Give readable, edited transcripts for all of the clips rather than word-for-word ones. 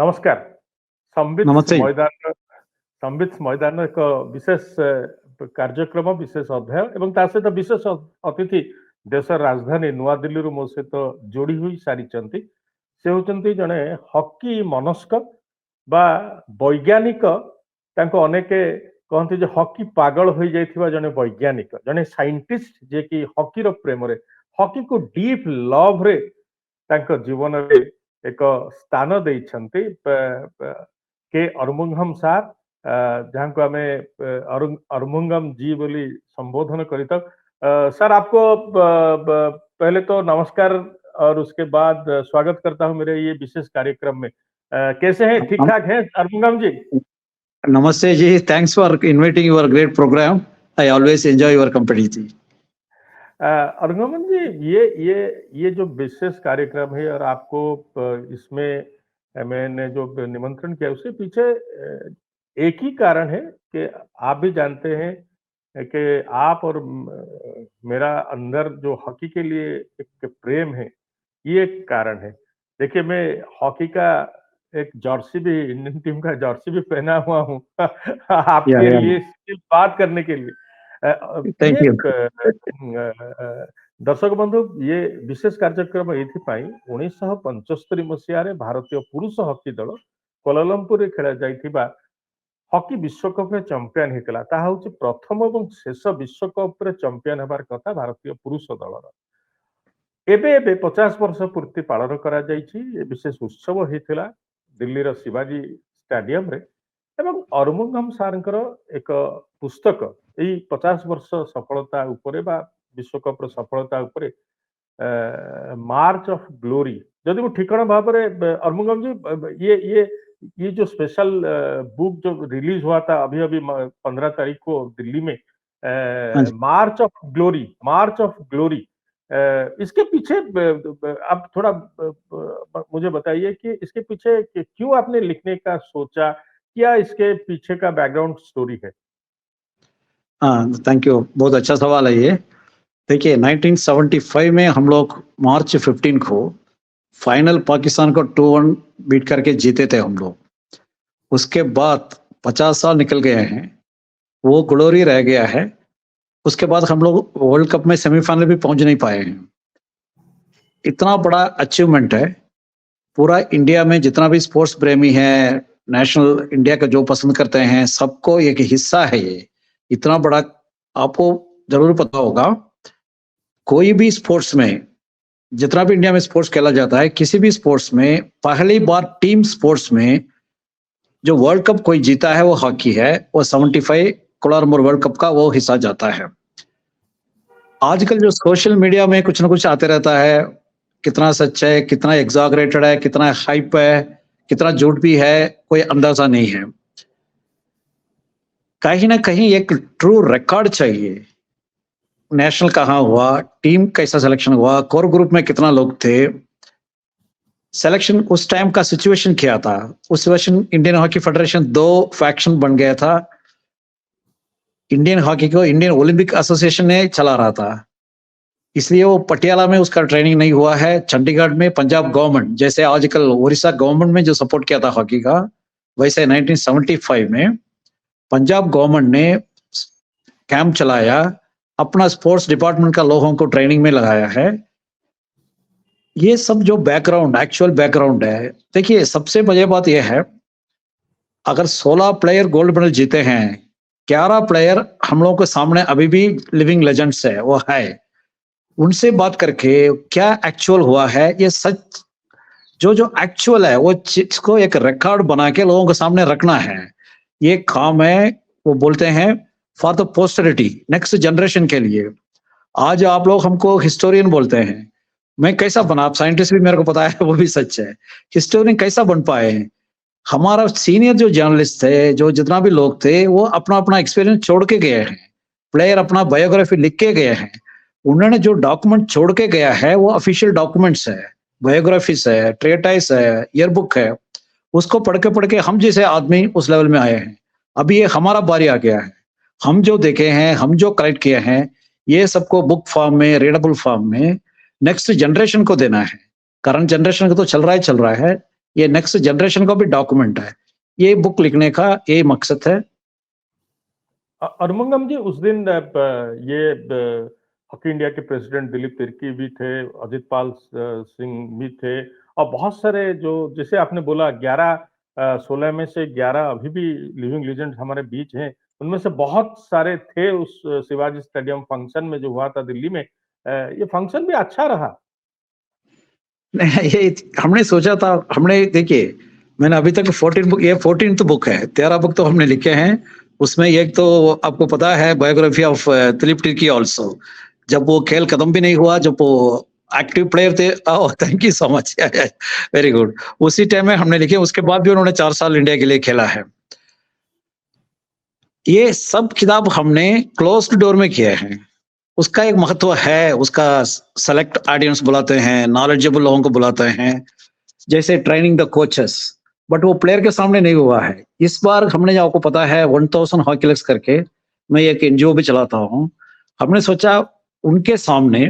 नमस्कार। नमस्ते। संबित मैदान एक विशेष कार्यक्रम विशेष अध्याय एवं ता सहित विशेष अतिथि देश राजधानी नुआ दिल्ली मो सहित जोड़ी हुई सारी से होचंती जने हॉकी मनस्क बा वैज्ञानिक तांको अनेक कहते जे हॉकी पागल हो जाइथिबा जने वैज्ञानिक जने साइंटिस्ट जे कि हॉकी रो प्रेम रे हॉकी को डीप लव रे तांको जीवन रे एक स्थान देइछंती के अरमुंगम सार जहां को हमें अरमुंगम जी बोली संबोधन करित सर आपको पहले तो नमस्कार और उसके बाद स्वागत करता हूं मेरे ये विशेष कार्यक्रम में। कैसे हैं? ठीक ठाक हैं अरमुंगम जी? नमस्ते जी, thanks for inviting your great program. I always enjoy your company जी। अरमुंगम जी, ये जो विशेष कार्यक्रम है और आपको इसमें मैंने जो निमंत्रण किया उसके पीछे एक ही कारण है कि आप भी जानते हैं कि आप और मेरा अंदर जो हॉकी के लिए एक प्रेम है, ये एक कारण है। देखिए, मैं हॉकी का एक जर्सी भी, इंडियन टीम का जर्सी भी पहना हुआ हूँ आपके लिए सिर्फ बात करने के लिए। Thank you. दर्शक बंधु, ये विशेष कार्यक्रम ये 1975 मसीह भारतीय पुरुष हॉकी दल कोलालमपुर खेला जाइथिबा हॉकी विश्वकप में चैंपियन होता ताहा होची प्रथम और शेष विश्वकप रे चैंपियन होबार कथा भारतीय पुरुष दलर। एबे एबे 50 वर्ष पूर्ति पालन करा जाइछि। विशेष उत्सव होइथिला दिल्ली रो शिवाजी स्टेडियम रे एवं अरमुंगम सारंकर एक पुस्तक यही 50 वर्ष सफलता उपरे बा विश्वकप रो सफलता उपरे मार्च ऑफ ग्लोरी जदि वो ठिकाना भाव में अरमुंगम जी ये जो स्पेशल बुक जो रिलीज हुआ था अभी अभी 15 तारीख को दिल्ली में मार्च ऑफ ग्लोरी इसके पीछे आप थोड़ा मुझे बताइए कि इसके पीछे क्यों आपने लिखने का सोचा, क्या इसके पीछे का बैकग्राउंड स्टोरी है? हाँ, थैंक यू, बहुत अच्छा सवाल है ये। देखिए, 1975 में हम लोग मार्च 15 को फाइनल पाकिस्तान को 2-1 बीट करके जीते थे हम लोग। उसके बाद 50 साल निकल गए हैं, वो ग्लोरी रह गया है। उसके बाद हम लोग वर्ल्ड कप में सेमीफाइनल भी पहुंच नहीं पाए हैं। इतना बड़ा अचीवमेंट है। पूरा इंडिया में जितना भी स्पोर्ट्स प्रेमी है, नेशनल इंडिया का जो पसंद करते हैं, सबको एक हिस्सा है ये। इतना बड़ा आपको जरूर पता होगा, कोई भी स्पोर्ट्स में, जितना भी इंडिया में स्पोर्ट्स खेला जाता है, किसी भी स्पोर्ट्स में पहली बार टीम स्पोर्ट्स में जो वर्ल्ड कप कोई जीता है वो हॉकी है। वो 75 कोलालमपुर वर्ल्ड कप का वो हिस्सा जाता है। आजकल जो सोशल मीडिया में कुछ ना कुछ आते रहता है, कितना सच है, कितना एग्जैगरेटेड है, कितना हाइप है, कितना झूठ भी है, कोई अंदाजा नहीं है। कहीं ना कहीं एक ट्रू रिकॉर्ड चाहिए। नेशनल कहाँ हुआ, टीम कैसा सिलेक्शन हुआ, कोर ग्रुप में कितना लोग थे, सिलेक्शन उस टाइम का सिचुएशन क्या था। उस situation Indian hockey federation 2 faction बन गया था। इंडियन हॉकी को इंडियन ओलंपिक एसोसिएशन ने चला रहा था, इसलिए वो पटियाला में उसका ट्रेनिंग नहीं हुआ है। चंडीगढ़ में पंजाब गवर्नमेंट, जैसे आजकल उड़ीसा गवर्नमेंट में जो सपोर्ट किया था हॉकी का, वैसे 1975 में पंजाब गवर्नमेंट ने कैंप चलाया, अपना स्पोर्ट्स डिपार्टमेंट का लोगों को ट्रेनिंग में लगाया है। ये सब जो बैकग्राउंड, एक्चुअल बैकग्राउंड है। देखिए, सबसे बड़ी बात यह है, अगर 16 प्लेयर गोल्ड मेडल जीते हैं, 11 प्लेयर हम लोगों के सामने अभी भी लिविंग लेजेंड्स है, वो है। उनसे बात करके क्या एक्चुअल हुआ है, ये सच जो एक्चुअल है, वो चीज को एक रिकॉर्ड बना के लोगों के सामने रखना है। ये काम है, वो बोलते हैं फॉर द पोस्टरिटी, नेक्स्ट जनरेशन के लिए। आज आप लोग हमको हिस्टोरियन बोलते हैं, मैं कैसा बना, आप साइंटिस्ट भी मेरे को पता है, वो भी सच है। हिस्टोरियन कैसा बन पाए हैं? हमारा सीनियर जो जर्नलिस्ट थे, जो जितना भी लोग थे, वो अपना अपना एक्सपीरियंस छोड़ के गए हैं। प्लेयर अपना बायोग्राफी लिख के गए हैं। उन्होंने जो डॉक्यूमेंट छोड़ के गया है वो ऑफिशियल डॉक्यूमेंट्स है, बायोग्राफीज है, ट्रेटाइस है, ईयरबुक है। उसको पढ़ के हम जैसे आदमी उस लेवल में आए हैं। अभी ये हमारा बारी आ गया है। हम जो देखे हैं, हम जो कलेक्ट किए हैं, ये सबको बुक फॉर्म में, रीडेबल फॉर्म में नेक्स्ट जनरेशन को देना है। करंट जनरेशन को तो चल रहा है, ये नेक्स्ट जनरेशन का भी डॉक्यूमेंट है। ये बुक लिखने का यही मकसद है। अरमंगम जी, उस दिन हॉकी इंडिया के प्रेसिडेंट दिलीप तिर्की भी थे, अजित पाल सिंह भी थे, और बहुत सारे जो, जैसे आपने बोला 16 में से 11 अभी भी लिविंग लेजेंड्स हमारे बीच हैं, उनमें से बहुत सारे थे उस शिवाजी स्टेडियम फंक्शन में जो हुआ था दिल्ली में। ये फंक्शन भी अच्छा रहा। नहीं, ये हमने सोचा था, हमने देखिए, मैंने अभी तक 14 बुक, ये 14th बुक है, 13 बुक तो हमने लिखे हैं। उसमें एक तो आपको पता है biography of Dilip Tirkey also, जब वो खेल खत्म भी नहीं हुआ, जब वो एक्टिव प्लेयर थे। Thank you so much, very good. उसी टाइम में हमने लिखे, उसके बाद भी उन्होंने 4 साल इंडिया के लिए खेला है। ये सब किताब हमने क्लोज्ड डोर में किए हैं। उसका एक महत्व है, उसका सेलेक्ट ऑडियंस बुलाते हैं, नॉलेजेबल लोगों को बुलाते हैं, जैसे ट्रेनिंग द कोचेस, बट वो प्लेयर के सामने नहीं हुआ है। इस बार हमने, आपको पता है, 1000 हॉकी लीग्स करके मैं एक एनजीओ भी चलाता हूँ। हमने सोचा उनके सामने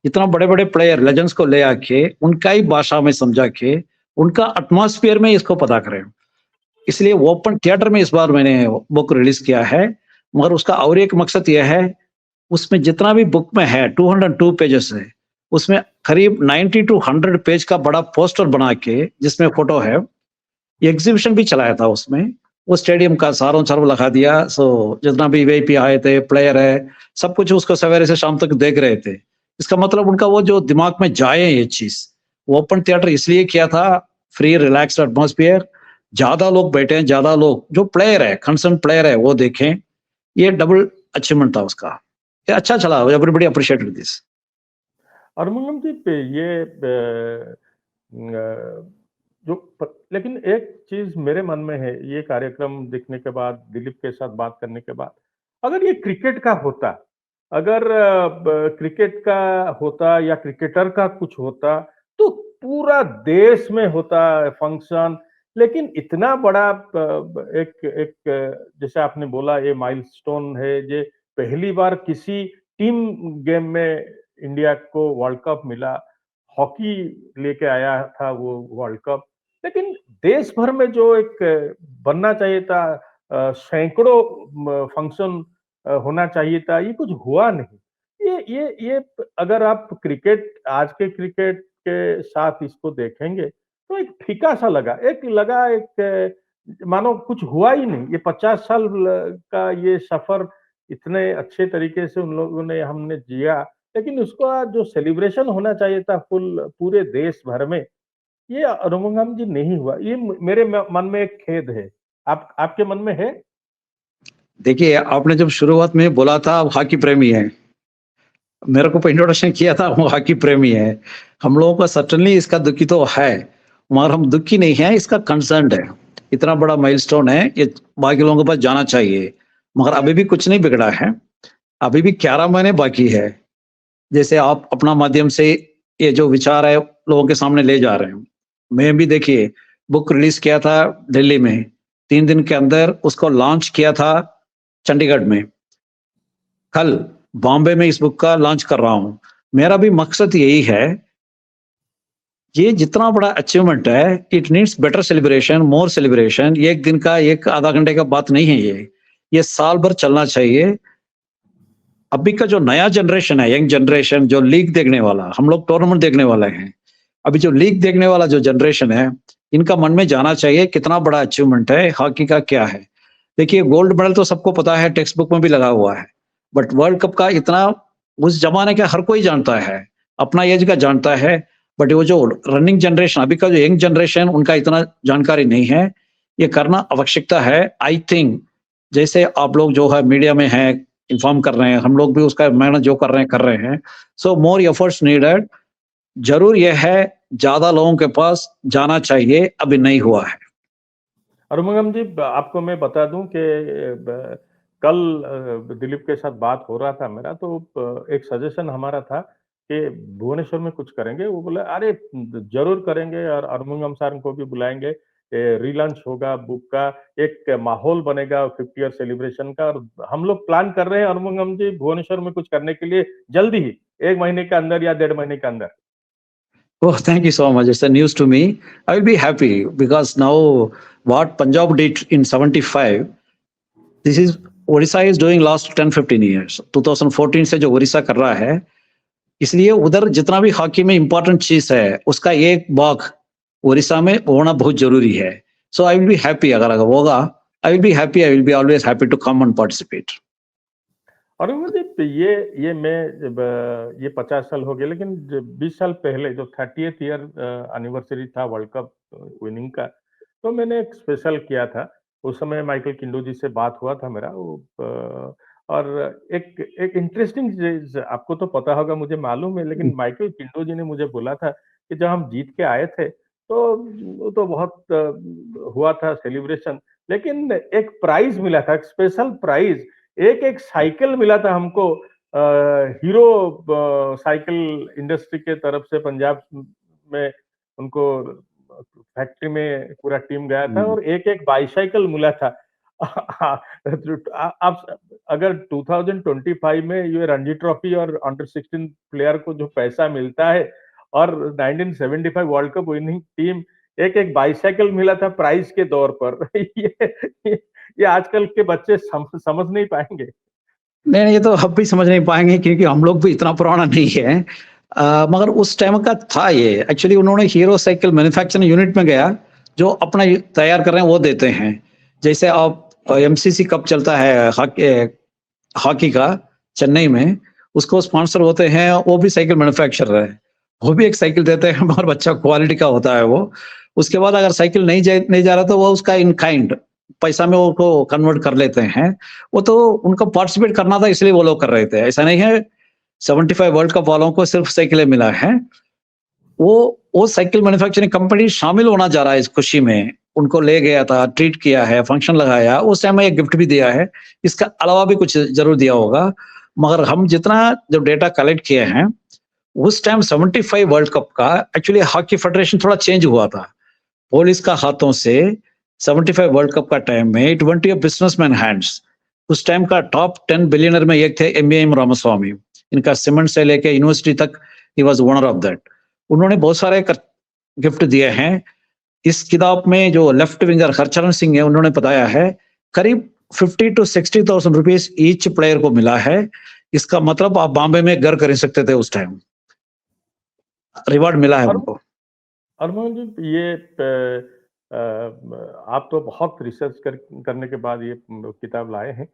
इतना बड़े बड़े प्लेयर लेजेंड्स को ले आके उनका ही भाषा में समझा के उनका एटमॉस्फेयर में इसको पता करें। इसलिए ओपन थिएटर में इस बार मैंने बुक रिलीज किया है। मगर उसका और एक मकसद यह है, उसमें जितना भी बुक में है 202 पेजेस है, उसमें करीब 90 टू 100 पेज का बड़ा पोस्टर बना के जिसमें फोटो है, एग्जीबिशन भी चलाया था उसमें। वो स्टेडियम का सारों सारों लगा दिया। सो जितना भी वीआईपी आए थे, प्लेयर है, सब कुछ उसको सवेरे से शाम तक देख रहे थे। इसका मतलब उनका वो जो दिमाग में जाए ये चीज। ओपन थिएटर इसलिए किया था, फ्री रिलैक्स्ड एटमॉस्फेयर, ज्यादा लोग बैठे हैं, ज्यादा लोग जो प्लेयर है, कंसर्न प्लेयर है, वो देखें। ये डबल अचीवमेंट था उसका। ये अच्छा चला, एवरीबॉडी अप्रिशिएटेड दिस। अरमंगम जी, पे ये लेकिन एक चीज मेरे मन में है, ये कार्यक्रम देखने के बाद, दिलीप के साथ बात करने के बाद, अगर ये क्रिकेट का होता, अगर क्रिकेट का होता या क्रिकेटर का कुछ होता, तो पूरा देश में होता फंक्शन। लेकिन इतना बड़ा एक एक जैसे आपने बोला, ये माइलस्टोन है, ये पहली बार किसी टीम गेम में इंडिया को वर्ल्ड कप मिला, हॉकी लेके आया था वो वर्ल्ड कप। लेकिन देश भर में जो एक बनना चाहिए था, सैकड़ों फंक्शन होना चाहिए था, ये कुछ हुआ नहीं। ये अगर आप क्रिकेट, आज के क्रिकेट के साथ इसको देखेंगे, तो एक फीका सा लगा, मानो कुछ हुआ ही नहीं। ये 50 साल का ये सफर इतने अच्छे तरीके से उन लोगों ने, हमने जिया, लेकिन उसका जो सेलिब्रेशन होना चाहिए था पूरे देश भर में, ये अरुमंगम जी नहीं हुआ। ये मेरे मन में एक खेद है। आप, आपके मन में है? देखिए, आपने जब शुरुआत में बोला था आप हॉकी प्रेमी हैं, मेरे को इंट्रोडक्शन किया था, वो हॉकी प्रेमी है। हम लोगों का सर्टेनली इसका दुखी तो है, मगर हम दुखी नहीं है, इसका कंसर्न है। इतना बड़ा माइलस्टोन है, ये बाकी लोगों के पास जाना चाहिए। मगर अभी भी कुछ नहीं बिगड़ा है, अभी भी 11 महीने बाकी है। जैसे आप अपना माध्यम से ये जो विचार है लोगों के सामने ले जा रहे हैं। मैं भी देखिए बुक रिलीज किया था दिल्ली में, 3 दिन के अंदर उसको लॉन्च किया था चंडीगढ़ में। कल बॉम्बे में इस बुक का लॉन्च कर रहा हूं। मेरा भी मकसद यही है, ये जितना बड़ा अचीवमेंट है, it needs better celebration, more celebration. एक दिन का, एक आधा घंटे का बात नहीं है ये साल भर चलना चाहिए। अभी का जो नया जनरेशन है, यंग जनरेशन, जो लीग देखने वाला, हम लोग टूर्नामेंट देखने वाले हैं, अभी जो लीग देखने वाला जो जनरेशन है, इनका मन में जाना चाहिए कितना बड़ा अचीवमेंट है, हॉकी का क्या है। देखिए, गोल्ड मेडल तो सबको पता है, टेक्स्ट बुक में भी लगा हुआ है, बट वर्ल्ड कप का इतना, उस जमाने का हर कोई जानता है, अपना एज का जानता है, बट वो जो रनिंग जनरेशन, अभी का जो यंग जनरेशन, उनका इतना जानकारी नहीं है। ये करना आवश्यकता है, आई थिंक। जैसे आप लोग जो है मीडिया में है, इन्फॉर्म कर रहे हैं, हम लोग भी उसका मेहनत जो कर रहे हैं। सो मोर एफर्ट्स नीडेड। जरूर यह है, ज्यादा लोगों के पास जाना चाहिए, अभी नहीं हुआ है। अरुमंगम जी, आपको मैं बता दूं कि कल दिलीप के साथ बात हो रहा था मेरा, तो एक सजेशन हमारा था कि भुवनेश्वर में कुछ करेंगे। वो बोले अरे जरूर करेंगे, और अरुमंगम सर को भी बुलाएंगे, रीलॉन्च होगा बुक का, एक माहौल बनेगा 50 ईयर सेलिब्रेशन का। और हम लोग प्लान कर रहे हैं अरुमंगम जी, भुवनेश्वर में कुछ करने के लिए जल्दी ही, 1 महीने के अंदर या 1.5 महीने के अंदर। Oh, thank you so much. It's a news to me. I will be happy because now what Punjab did in 75, this is Odisha is doing last 10-15 years. 2014 से जो उड़ीसा कर रहा है, इसलिए उधर जितना भी हॉकी में इंपॉर्टेंट चीज है, उसका एक भाग उड़ीसा में होना बहुत जरूरी है. So I will be happy अगर अगर होगा. I will be happy. I will be always happy to come and participate. और मुझे ये मैं जब ये 50 साल हो गए, लेकिन 20 साल पहले जो 30th ईयर एनिवर्सरी था वर्ल्ड कप विनिंग का, तो मैंने एक स्पेशल किया था. उस समय माइकल किंडो जी से बात हुआ था मेरा. और एक इंटरेस्टिंग चीज आपको तो पता होगा, मुझे मालूम है, लेकिन माइकल किंडो जी ने मुझे बोला था कि जब हम जीत के आए थे तो वो तो बहुत हुआ था सेलिब्रेशन, लेकिन एक प्राइज मिला था, एक स्पेशल प्राइज. एक साइकिल मिला था हमको, हीरो साइकिल इंडस्ट्री के तरफ से. पंजाब में उनको फैक्ट्री में पूरा टीम गया था और एक बाईसाइकिल मिला था. आप अगर 2025 में ये रणजी ट्रॉफी और अंडर 16 प्लेयर को जो पैसा मिलता है और 1975 वर्ल्ड कप विनिंग टीम एक बाईसाइकिल मिला था प्राइज के तौर पर. ये आजकल के बच्चे समझ नहीं पाएंगे. नहीं, ये तो हम भी समझ नहीं पाएंगे क्योंकि हम लोग भी इतना पुराना नहीं है. मगर उस टाइम का था ये. एक्चुअली उन्होंने हीरो साइकिल मैन्युफैक्चरिंग यूनिट में गया, जो अपना तैयार कर रहे हैं वो देते हैं. जैसे आप एमसीसी कप चलता है हॉकी का चेन्नई में, उसको स्पॉन्सर होते हैं, वो भी साइकिल मैन्युफैक्चरर है, वो भी एक साइकिल देते हैं, मगर अच्छा क्वालिटी का होता है वो. उसके बाद अगर साइकिल नहीं जा रहा तो वो उसका इन काइंड पैसा में वो को कन्वर्ट कर लेते हैं. वो तो उनको पार्टिसिपेट करना था इसलिए वो लोग कर रहे थे. ऐसा नहीं है 75 वर्ल्ड कप वालों को सिर्फ साइकिलें मिला है. वो साइकिल मैन्युफैक्चरिंग कंपनी शामिल होना जा रहा है इस खुशी में. उनको ले गया था, ट्रीट किया है, फंक्शन लगाया, उस टाइम में एक गिफ्ट भी दिया है. इसका अलावा भी कुछ जरूर दिया होगा. मगर हम जितना जब डेटा कलेक्ट किए हैं, उस टाइम 75 वर्ल्ड कप का एक्चुअली हॉकी फेडरेशन थोड़ा चेंज हुआ था. पुलिस का हाथों से 75 वर्ल्ड कप का टाइम में it went to businessman hands. उस टाइम का टॉप 10 बिलियनर में एक थे एम रामास्वामी. इनका सीमेंट से लेके यूनिवर्सिटी तक he was owner of that. उन्होंने बहुत सारे गिफ्ट दिए हैं. इस किताब में जो लेफ्ट विंगर हरचरण सिंह है, उन्होंने बताया है करीब 50 to 60,000 रुपीज ईच प्लेयर को मिला है. इसका मतलब आप बॉम्बे में घर कर सकते थे उस टाइम. रिवार्ड मिला है उनको. और मोहन जी, ये आप तो बहुत रिसर्च करने के बाद ये किताब लाए हैं,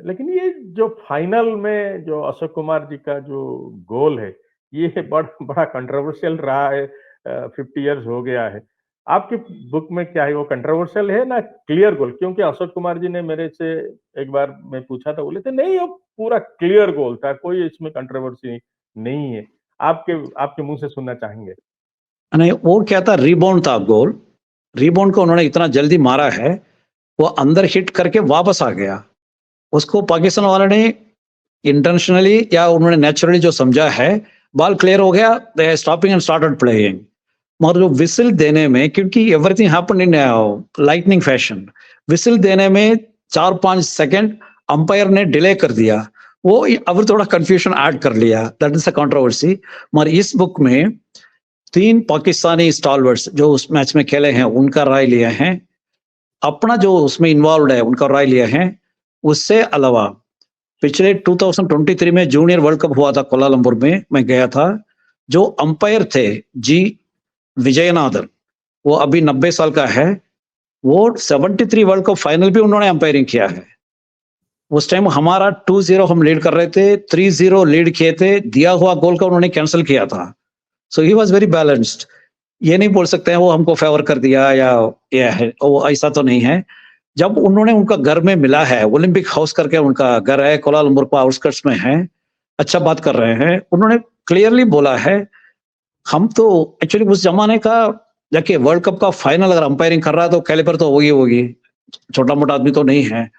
लेकिन ये जो फाइनल में जो अशोक कुमार जी का जो गोल है, ये बड़ा कंट्रोवर्शियल रहा है. 50 इयर्स हो गया है. आपकी बुक में क्या है, वो कंट्रोवर्शियल है ना क्लियर गोल? क्योंकि अशोक कुमार जी ने मेरे से एक बार मैं पूछा था, बोले थे नहीं वो पूरा क्लियर गोल था, कोई इसमें कंट्रोवर्सी नहीं है. आपके मुंह से सुनना चाहेंगे. नहीं, वो क्या था, रीबाउंड था गोल. रीबाउंड को उन्होंने इतना जल्दी मारा है, वो अंदर हिट करके वापस आ गया. उसको पाकिस्तान वाले ने इंटेंशनली या उन्होंने नेचुरली जो समझा है, बॉल क्लियर हो गया, दे स्टॉपिंग एंड स्टार्टेड प्लेइंग. मगर जो विसिल देने में, क्योंकि everything happened in lightning fashion, whistle देने में 4-5 सेकंड अंपायर ने डिले कर दिया. वो अब थोड़ा कंफ्यूजन ऐड कर लिया. That is a controversy. मगर इस बुक में 3 पाकिस्तानी स्टॉलवर्ड्स जो उस मैच में खेले हैं, उनका राय लिया है. अपना जो उसमें इन्वॉल्व है उनका राय लिया है. उससे अलावा पिछले 2023 में जूनियर वर्ल्ड कप हुआ था कोलालंपुर में, मैं गया था. जो अंपायर थे जी विजयनाथन, वो अभी 90 साल का है. वो 73 वर्ल्ड कप फाइनल भी उन्होंने अंपायरिंग किया है. उस टाइम हमारा 2-0 हम लीड कर रहे थे, 3-0 लीड किए थे, दिया हुआ गोल का उन्होंने कैंसिल किया था. सो ही वाज वेरी बैलेंस्ड. ये नहीं बोल सकते हैं वो हमको फेवर कर दिया या ये है, वो ऐसा तो नहीं है. जब उन्होंने उनका घर में मिला है, ओलंपिक हाउस करके उनका घर है, कोलालंपुर को आउटस्कर्ट्स में है, अच्छा बात कर रहे हैं. उन्होंने क्लियरली बोला है, हम तो एक्चुअली उस जमाने का, देखिए वर्ल्ड कप का फाइनल अगर अंपायरिंग कर रहा है तो कैलिबर तो होगी, छोटा मोटा आदमी तो नहीं है.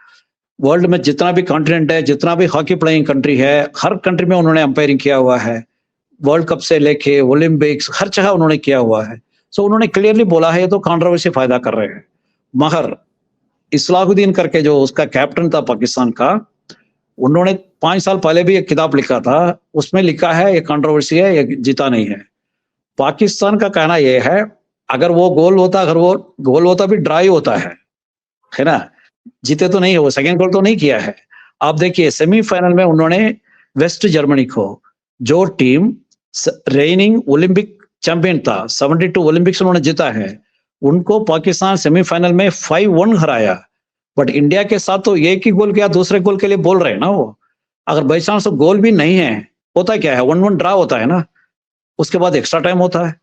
वर्ल्ड में जितना भी कॉन्टिनेंट है, जितना भी हॉकी प्लेइंग कंट्री है, हर कंट्री में उन्होंने अंपायरिंग किया हुआ है. वर्ल्ड कप से लेके ओलंपिक्स हर जगह उन्होंने किया हुआ है. सो उन्होंने क्लियरली बोला है ये तो कंट्रोवर्सी फायदा कर रहे हैं. मगर इस्लाहुद्दीन करके जो उसका कैप्टन था पाकिस्तान का, उन्होंने 5 साल पहले भी एक किताब लिखा था, उसमें लिखा है ये कंट्रोवर्सी है, ये जीता नहीं है. पाकिस्तान का कहना यह है, अगर वो गोल होता भी ड्राई होता है ना, जीते तो नहीं है, वो सेकंड गोल तो नहीं किया है। आप देखिए सेमीफाइनल में उन्होंने वेस्ट जर्मनी को, जो टीम रेनिंग ओलंपिक चैंपियन था, 72 ओलंपिक्स उन्होंने जीता है, उनको पाकिस्तान सेमीफाइनल में 5-1 हराया। बट इंडिया के साथ तो एक ही गोल किया, दूसरे गोल के लिए बोल रहे हैं ना वो। अगर बाई चांस गोल भी नहीं है, होता क्या है, 1-1 ड्रा होता है ना, उसके बाद एक्स्ट्रा टाइम होता है।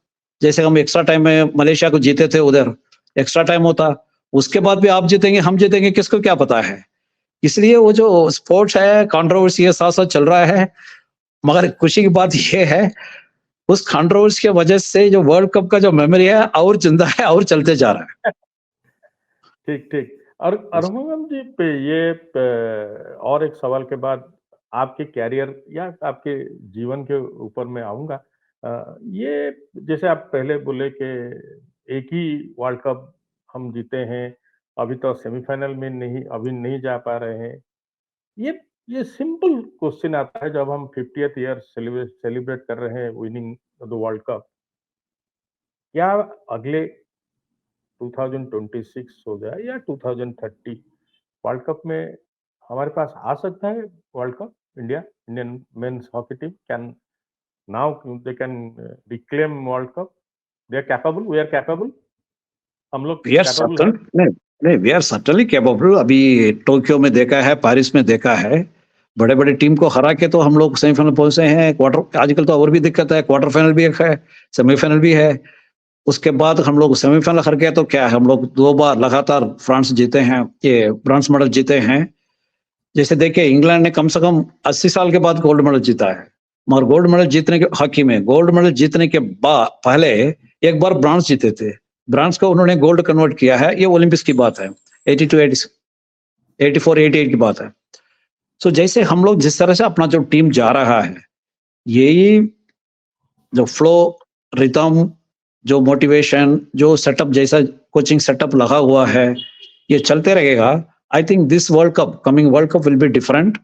जैसे हम एक्स्ट्रा टाइम में मलेशिया को जीते थे, उधर एक्स्ट्रा टाइम होता, उसके बाद भी आप जीतेंगे हम जीतेंगे, किसको क्या पता है। इसलिए वो जो स्पोर्ट्स है, कंट्रोवर्सी है, साथ साथ चल रहा है। मगर खुशी की बात ये है, उस कंट्रोवर्सी की वजह से जो वर्ल्ड कप का जो मेमोरी है और जिंदा है और चलते जा रहा है। ठीक ठीक। और अरुणम जी पे ये और एक सवाल के बाद आपके कैरियर या आपके जीवन के ऊपर मैं आऊंगा। ये जैसे आप पहले बोले कि एक ही वर्ल्ड कप हम जीते हैं, अभी तो सेमीफाइनल में नहीं, अभी नहीं जा पा रहे हैं। ये सिंपल क्वेश्चन आता है जब हम 50th ईयर सेलिब्रेट कर रहे हैं विनिंग द वर्ल्ड कप। क्या अगले 2026 हो जाए या 2030 वर्ल्ड कप में हमारे पास आ सकता है world cup? Indian men's hockey team can now they can reclaim world cup. They are capable, we are capable, हम लोग वी आर कैपेबल सर्टन है। नहीं, नहीं, वी आर सर्टनली कैपेबल। अभी टोक्यो में देखा है, पेरिस में देखा है, बड़े बड़े टीम को हरा के तो हम लोग सेमीफाइनल पहुंचे हैं। क्वार्टर, आजकल तो और भी दिक्कत है, क्वार्टर फाइनल भी एक है, सेमीफाइनल भी है। उसके बाद हम लोग सेमीफाइनल हार गए तो क्या है, हम लोग 2 बार लगातार फ्रांस जीते हैं, ये ब्रॉन्ज मेडल जीते हैं। जैसे देखिए इंग्लैंड ने कम से कम 80 साल के बाद गोल्ड मेडल जीता है। मगर गोल्ड मेडल जीतने के हॉकी में गोल्ड मेडल जीतने के बाद पहले एक बार ब्रॉन्ज जीते थे, ब्रॉन्ज को उन्होंने गोल्ड कन्वर्ट किया है। ये ओलंपिक्स की बात है, 82, 84, 88 की बात है। सो जैसे हम लोग जिस तरह से अपना जो टीम जा रहा है, यही जो फ्लो, रिदम, जो मोटिवेशन, जो सेटअप, जैसा कोचिंग सेटअप लगा हुआ है, ये चलते रहेगा। I think this world cup, coming world cup will be different.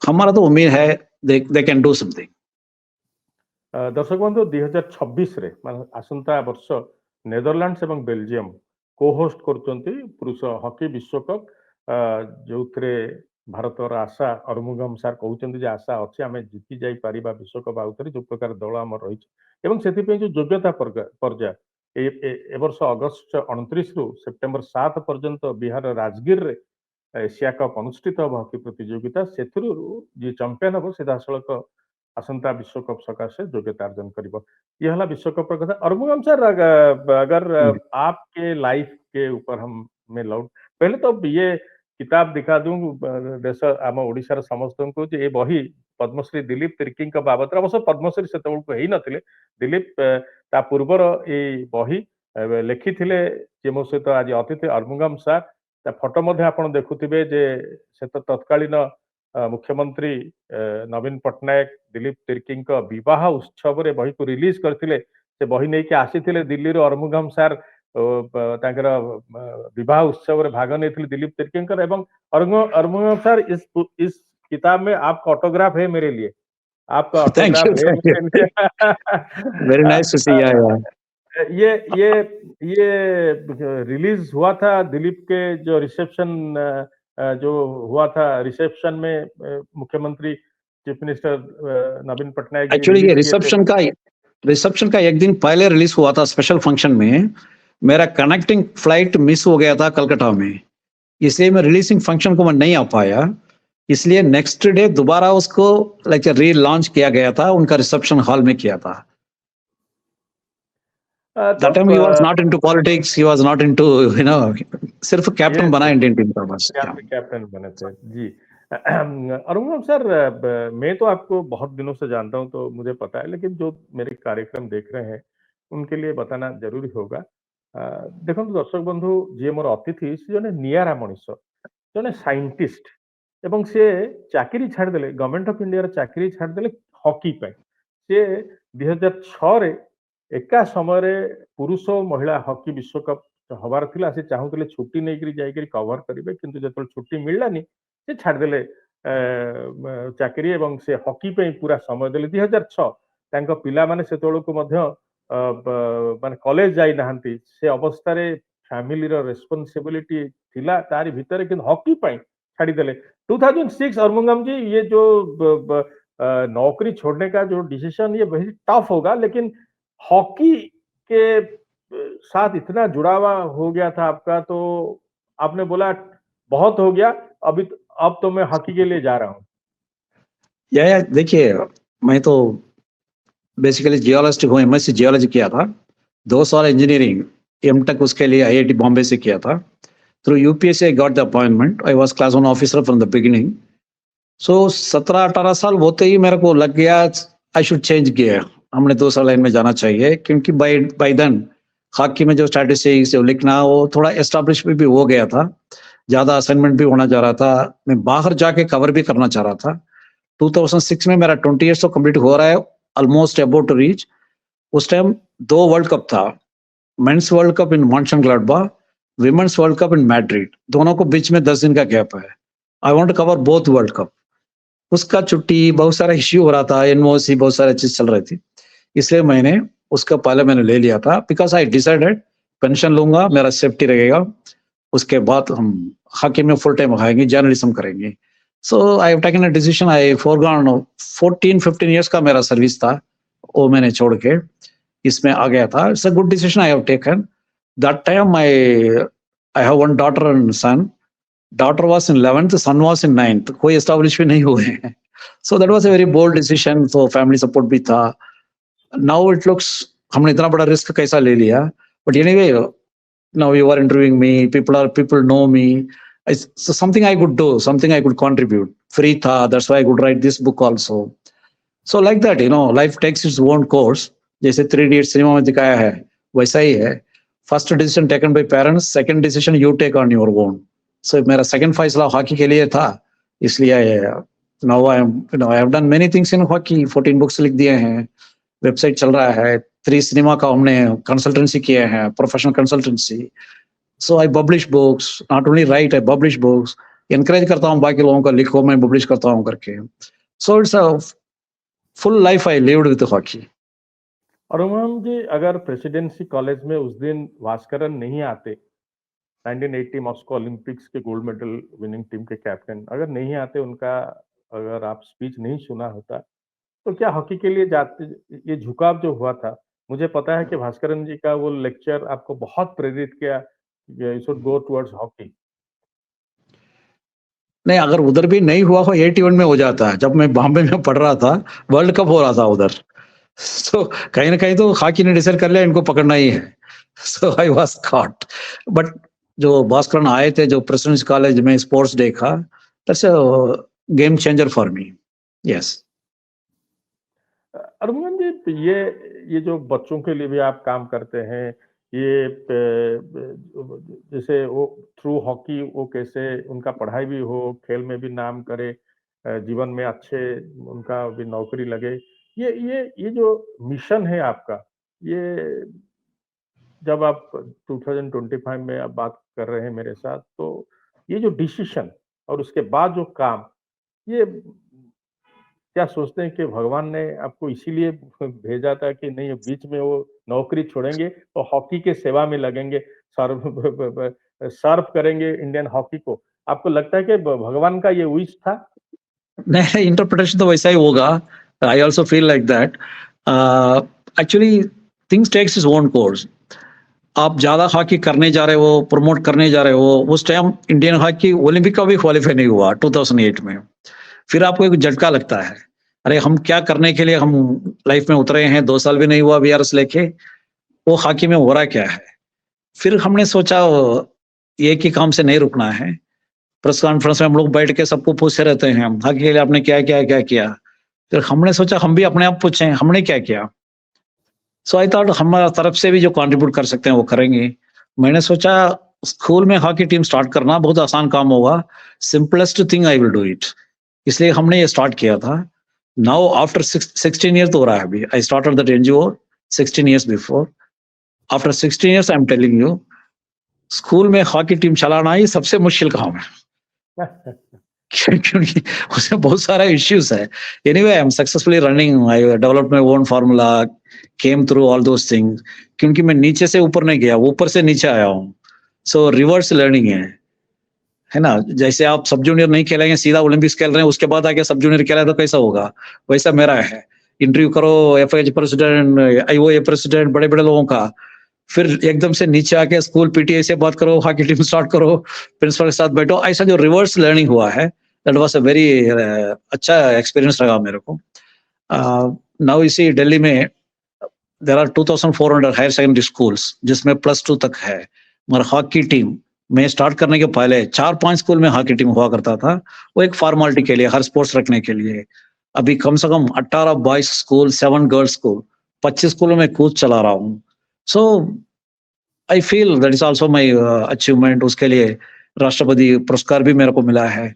हमारा तो उम्मीद है दे कैन डू समथिंग। दर्शक बंधु 2026 रे माने आसंता वर्ष नेदरलैंड्स एवं बेल्जियम को-होस्ट करचंती पुरुष हॉकी विश्वकप, जोउथरे भारतर आशा अरुमुगम सार कहउचंती जे आशा अछि आमे जीति जाई परिबा विश्वकप आउथरे जो प्रकार दल आम रही एवं सेति पे जो योग्यता पर्याय ए वर्ष अगस्त 29 रु सेप्टेम्बर 7 पर्यंत बिहार राजगीर रे एशिया कप अनुष्ठित हब हॉकी प्रतियोगिता सेथुरु जी चैंपियन हब सीधासलख आसंता विश्वकप सकाशे योग्यता अर्जन करिब। ये हला विश्वकप पर कथा। अरुमुगम सर अगर आपके लाइफ के ऊपर हम मैं लौट पहले तो ये किताब दिखा दूं देश आम ओडिशार समस्त को जे ए बही पद्मश्री दिलीप तिर्की बाबद अवश्य पद्मश्री से हेई नथिले। दिलीप ता पूर्वर ए बही लिखिथिले जे मो सहित आज अतिथि अरुमुगम सर। ता फोटो मध्ये आपण देखुथिबे जे से तो तत्कालीन मुख्यमंत्री नवीन पट्टनायक दिलीप तिर्की विवाह उत्सव रे बही को रिलीज करथिले। से बही नै के आसीथिले दिल्ली रो अरुमुगम सर तांकर विवाह उत्सव रे भाग नेथिले दिलीप तिर्की एवं अरुमुगम सर इस किताब में आपका ऑटोग्राफ है मेरे लिए, आपका थैंक ऑटोग्राफ यू, है थैंक यू, मेरे वेरी नाइस टू सी लिए। यार। ये ये ये रिलीज हुआ था दिलीप के जो रिसेप्शन जो हुआ था रिसेप्शन में मुख्यमंत्री चीफ मिनिस्टर नवीन पटनायक जी एक्चुअली ये रिलीज किए थे। रिसेप्शन का एक दिन पहले रिलीज हुआ था स्पेशल फंक्शन में। मेरा कनेक्टिंग फ्लाइट मिस हो गया था कलकत्ता में, इसलिए मैं रिलीजिंग फंक्शन को मैं नहीं आ पाया। इसलिए नेक्स्ट डे दोबारा उसको लाइक री लॉन्च किया गया था, उनका रिसेप्शन हॉल में किया था। तो that time he was not into politics, he was not into सिर्फ ये कैप्टन बना इंडियन टीम का बस। कैप्टन बने थे जी। अरुण सर मैं तो आपको बहुत दिनों से जानता हूं तो मुझे पता है, लेकिन जो मेरे कार्यक्रम देख रहे हैं उनके लिए बताना जरूरी होगा। देखो दर्शक बंधु जी मोर अतिथि से जने नियारा मनीष जने साइंटिस्ट एवं से चाकरी छाड़देले गवर्नमेंट ऑफ इंडिया चाकरी छाड़देले हॉकी पे। से 2006 रे एका समय रे पुरुष और महिला हॉकी विश्वकप हबार थिला। से चाहूले छुट्टी नहीं जाकर कवर करेंगे किंतु जो छुट्टी मिललानी से छाड़देले चाकरी एवं से हॉकी पे पूरा समय देले। 2006 तांको पिला माने सेतोळको मध्य ମାନେ କଲେଜ ଯାଇନାହାନ୍ତି ସେ ଅବସ୍ଥାରେ ଫ୍ୟାମିଲିର ରେସ୍ପନ୍ସିबिଲିଟି ଥିଲା ତାରି ଭିତରେ କିନ୍ତୁ हॉकी ପାଇଁ ଛାଡ଼ିଦେଲେ 2006 अरमुंगम जी ये जो नौकरी छोड़ने का जो डिसीजन ये वेरी टफ होगा लेकिन हॉकी के साथ इतना जुड़ावा हो गया था आपका तो आपने बोला बहुत हो गया अभी अब तो मैं हॉकी के लिए जा रहा हूँ या देखिए मैं तो बेसिकली जियोलॉजिस्ट हूँ एमएससी जियोलॉजी किया था 2 साल इंजीनियरिंग एमटेक उसके लिए आईआईटी बॉम्बे से किया था through UPSC I got the appointment I was class 1 officer from the beginning so 17-18 साल होते ही मेरे को लग गया आई शुड चेंज गियर हमने दूसरा लाइन में जाना चाहिए क्योंकि बाय देन हॉकी में जो स्टैटिस्टिक्स जो लिखना वो थोड़ा एस्टैब्लिश भी हो गया था ज्यादा असाइनमेंट भी होना चाह रहा था मैं बाहर जाके कवर भी करना चाह रहा था 2006 में मेरा 20 इयर्स तो कंप्लीट हो रहा है ऑलमोस्ट अबाउट टू रीच उस टाइम 2 वर्ल्ड कप था men's world cup in Mönchengladbach women's world cup in Madrid दोनों को बीच में 10 दिन का गैप है I want to cover both world cup उसका छुट्टी बहुत सारा इश्यू हो रहा था एनओसी बहुत सारी चीज चल रही थी इसलिए मैंने उसका पहले मैंने ले लिया था बिकॉज आई डिसाइडेड पेंशन लूंगा मेरा सेफ्टी रहेगा उसके बाद हम हॉकी में फुल टाइम खाएंगे जर्नलिज्म करेंगे so I have taken a decision I forgone 14-15 years का मेरा सर्विस था वो मैंने छोड़ के इसमें आ गया था it's a good decision I have taken that time I have one daughter and son daughter was in 11th son was in 9th कोई एस्टैब्लिश भी नहीं हुए हैं so that was a very bold decision so family support भी था now it looks हमने इतना बड़ा रिस्क कैसा ले लिया but anyway now you are interviewing me people know me it's so something I could do something I could contribute free था that's why I could write this book also so like that you know life takes its own course जैसे 3 idiots cinema में दिखाया है वैसा ही है first decision taken by parents second decision you take on your own so मेरा second फैसला hockey के लिए था इसलिए now I have done many things in hockey 14 books लिख दिए हैं वेबसाइट चल रहा है 3 सिनेमा का हमने कंसल्टेंसी किए हैं professional consultancy so I publish books not only right I publish books encourage करता हूँ बाकी लोगों का लिखो मैं पब्लिश करता हूँ करके so it's a full life I lived with hockey Arun ji अगर प्रेसिडेंसी कॉलेज में उस दिन भास्करन नहीं आते 1980 मॉस्को ओलंपिक्स के गोल्ड मेडल विनिंग टीम के कैप्टन अगर नहीं आते उनका अगर आप स्पीच नहीं सुना होता तो क्या हॉकी के लिए जाते ये झुकाव जो हुआ था मुझे पता है कि भास्करन जी का वो लेक्चर आपको बहुत प्रेरित किया you should go towards hockey नहीं अगर उधर भी नहीं हुआ हो 81 में हो जाता है जब मैं बॉम्बे में पढ़ रहा था वर्ल्ड कप हो रहा था उधर तो कहीं ना कहीं तो हॉकी ने डिसाइड कर लिया इनको पकड़ना ही है so I was caught but जो भास्करन आए थे जो प्रेसिडेंसी कॉलेज में स्पोर्ट्स डे का that's a game changer for me yes Arun ji ये जो बच्चों के लिए भी आप काम करते हैं ये जैसे वो थ्रू हॉकी वो कैसे उनका पढ़ाई भी हो खेल में भी नाम करे जीवन में अच्छे उनका भी नौकरी लगे ये जो मिशन है आपका ये जब आप 2025 में आप बात कर रहे हैं मेरे साथ तो ये जो डिसीजन और उसके बाद जो काम ये क्या सोचते हैं कि भगवान ने आपको इसीलिए भेजा था कि नहीं बीच में वो नौकरी छोड़ेंगे तो हॉकी के सेवा में लगेंगे सर्व करेंगे इंडियन हॉकी को आपको लगता है कि भगवान का ये विश था नहीं इंटरप्रिटेशन तो वैसा ही होगा I also feel like that actually things takes its own course आप ज्यादा हॉकी करने जा रहे हो प्रमोट करने जा रहे हो उस टाइम इंडियन हॉकी ओलंपिक का भी क्वालिफाई नहीं हुआ 2008 में फिर आपको एक झटका लगता है अरे हम क्या करने के लिए हम लाइफ में उतरे हैं 2 साल भी नहीं हुआ वीआरएस लेके वो हॉकी में हो रहा क्या है फिर हमने सोचा एक ही काम से नहीं रुकना है प्रेस कॉन्फ्रेंस में हम लोग बैठ के सबको पूछते रहते हैं हॉकी के लिए आपने क्या किया फिर हमने सोचा हम भी अपने आप पूछें हमने क्या किया सो आई थॉट हमारा तरफ से भी जो कंट्रीब्यूट कर सकते हैं वो करेंगे मैंने सोचा स्कूल में हॉकी टीम स्टार्ट करना बहुत आसान काम होगा simplest thing I will do it इसलिए हमने ये स्टार्ट किया था नाउ आफ्टर 16 ईयर्स हो रहा है अभी I started that NGO 16 years before after 16 years I am telling you school में हॉकी टीम चलाना ही सबसे मुश्किल काम है क्योंकि उसमें बहुत सारा इश्यूज है anyway I am successfully running I developed my own formula came through all those things. क्योंकि मैं नीचे से ऊपर नहीं गया, ऊपर से नीचे आया हूँ। सो रिवर्स लर्निंग है ना? जैसे आप सब जूनियर नहीं खेलेंगे, सीधा ओलंपिक्स खेल रहे हैं, उसके बाद आके सब जूनियर खेला तो कैसा होगा? वैसा मेरा है। इंटरव्यू करो एफआईएच प्रेसिडेंट, आईओए प्रेसिडेंट, बड़े-बड़े लोगों का। फिर एकदम से नीचे आके स्कूल पीटीए से बात करो, हॉकी टीम स्टार्ट करो, प्रिंसिपल के साथ बैठो। ऐसा जो रिवर्स लर्निंग हुआ है, दैट वाज़ अ वेरी अच्छा एक्सपीरियंस लगा मेरे को। नाउ यू सी दिल्ली में there are 2400 higher secondary schools जिसमें +2 तक है। मगर हॉकी टीम मैं स्टार्ट करने के पहले 4-5 स्कूल में हॉकी टीम हुआ करता था। वो एक फॉर्मेलिटी के लिए, हर स्पोर्ट्स रखने के लिए। अभी कम से कम 18 बॉयज स्कूल, 7 गर्ल्स स्कूल, 25 स्कूलों में कोच चला रहा हूँ। So I feel that is also my achievement. उसके लिए राष्ट्रपति पुरस्कार भी मेरे को मिला है।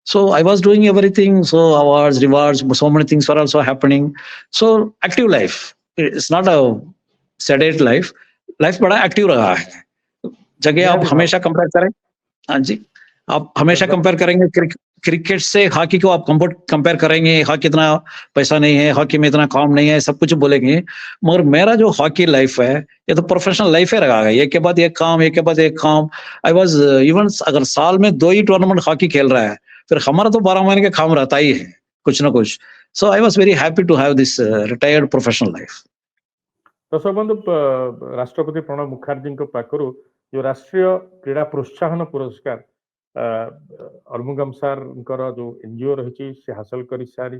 So I was doing everything. So awards, rewards, so many things were also happening. So active life. It's not a sedate life. Life बड़ा एक्टिव रहा है। जगह आप निहाती भाव हमेशा कंपेयर करें, हाँ जी, आप हमेशा ज- कंपेयर करेंगे क्रिकेट से हॉकी को आप कंपेयर करेंगे, हॉकी इतना पैसा नहीं है, हॉकी में इतना काम नहीं है, सब कुछ बोलेंगे। मगर मेरा जो हॉकी लाइफ है, ये तो प्रोफेशनल लाइफ है रहा है। एक के बाद एक काम, एक के बाद एक काम। आई वाज इवन अगर साल में 2 ही टूर्नामेंट हॉकी खेल रहा है, फिर हमारा तो 12 महीने का काम रहता ही है, कुछ ना कुछ। So I was very happy to have this retired professional life. दर्शक बंधु राष्ट्रपति प्रणब मुखर्जी पाखु जो राष्ट्रीय क्रीड़ा प्रोत्साहन पुरस्कार अर्मुगम सार जो एनजीओ रही से हासिल कर सारी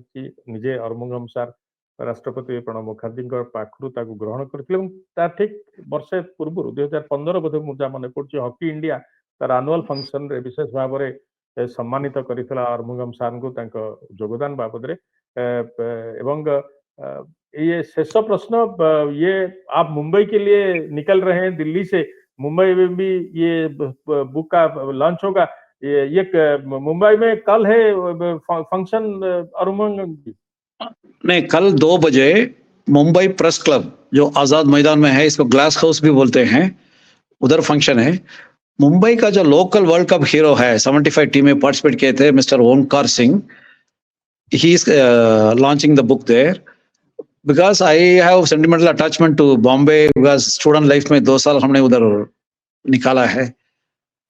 निजे अर्मुगम सार राष्ट्रपति प्रणब मुखर्जी पाखु ग्रहण करते ठीक वर्षे पूर्व 2015 बोधे मुझे मन पड़े हॉकी इंडिया तार आनुआल फंक्शन रे विशेष भाव में सम्मानित करथिला अर्मुगम सार को योगदान बाबद एवं ये शेष प्रश्न ये आप मुंबई के लिए निकल रहे हैं दिल्ली से, मुंबई में भी ये बुक का लॉन्च होगा। ये मुंबई में कल है फंक्शन अरुमंगम जी? नहीं, कल 2 बजे मुंबई प्रेस क्लब जो आजाद मैदान में है, इसको ग्लास हाउस भी बोलते हैं, उधर फंक्शन है। मुंबई का जो लोकल वर्ल्ड कप हीरो है, 75 टीमें पार्टिसिपेट किए थे, mister Omkar Singh, he is launching the book there. Because I have sentimental attachment to Bombay, because student life में 2 साल हमने उधर निकाला है।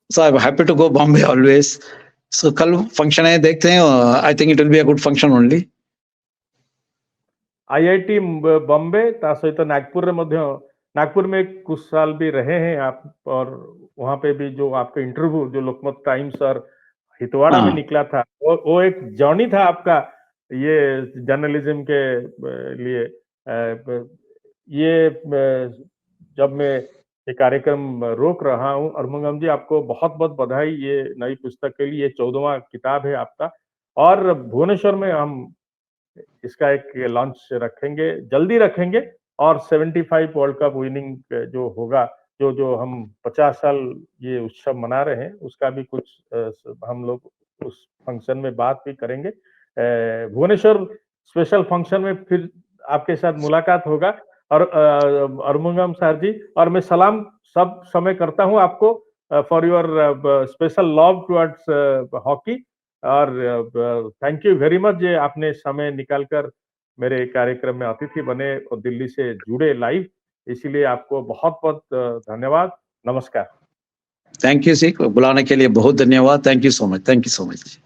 So I am happy to go Bombay always. So कल फंक्शन है, देखते हैं। I think it will be a good function only. IIT Bombay सहित नागपुर में कुछ साल भी रहे हैं आप, और वहां पे भी जो आपका इंटरव्यू जो लोकमत टाइम्स और हितवाड़ा में हाँ, निकला था, वो एक जर्नी था आपका ये जर्नलिज्म के लिए। ये जब मैं ये कार्यक्रम रोक रहा हूँ, अर्मुगम जी आपको बहुत बहुत बधाई ये नई पुस्तक के लिए। 14वां किताब है आपका, और भुवनेश्वर में हम इसका एक लॉन्च रखेंगे, जल्दी रखेंगे। और 75 वर्ल्ड कप विनिंग जो होगा, जो जो हम 50 साल ये उत्सव मना रहे हैं, उसका भी कुछ हम लोग उस फंक्शन में बात भी करेंगे। भुवनेश्वर स्पेशल फंक्शन में फिर आपके साथ मुलाकात होगा। और अर्मुगम सर जी, और मैं सलाम सब समय करता हूँ आपको for your special love towards hockey. और थैंक यू वेरी मच जे आपने समय निकालकर मेरे कार्यक्रम में अतिथि बने और दिल्ली से जुड़े लाइव, इसीलिए आपको बहुत बहुत धन्यवाद। नमस्कार। थैंक यू सी, बुलाने के लिए बहुत धन्यवाद। Thank you so much, thank you so much.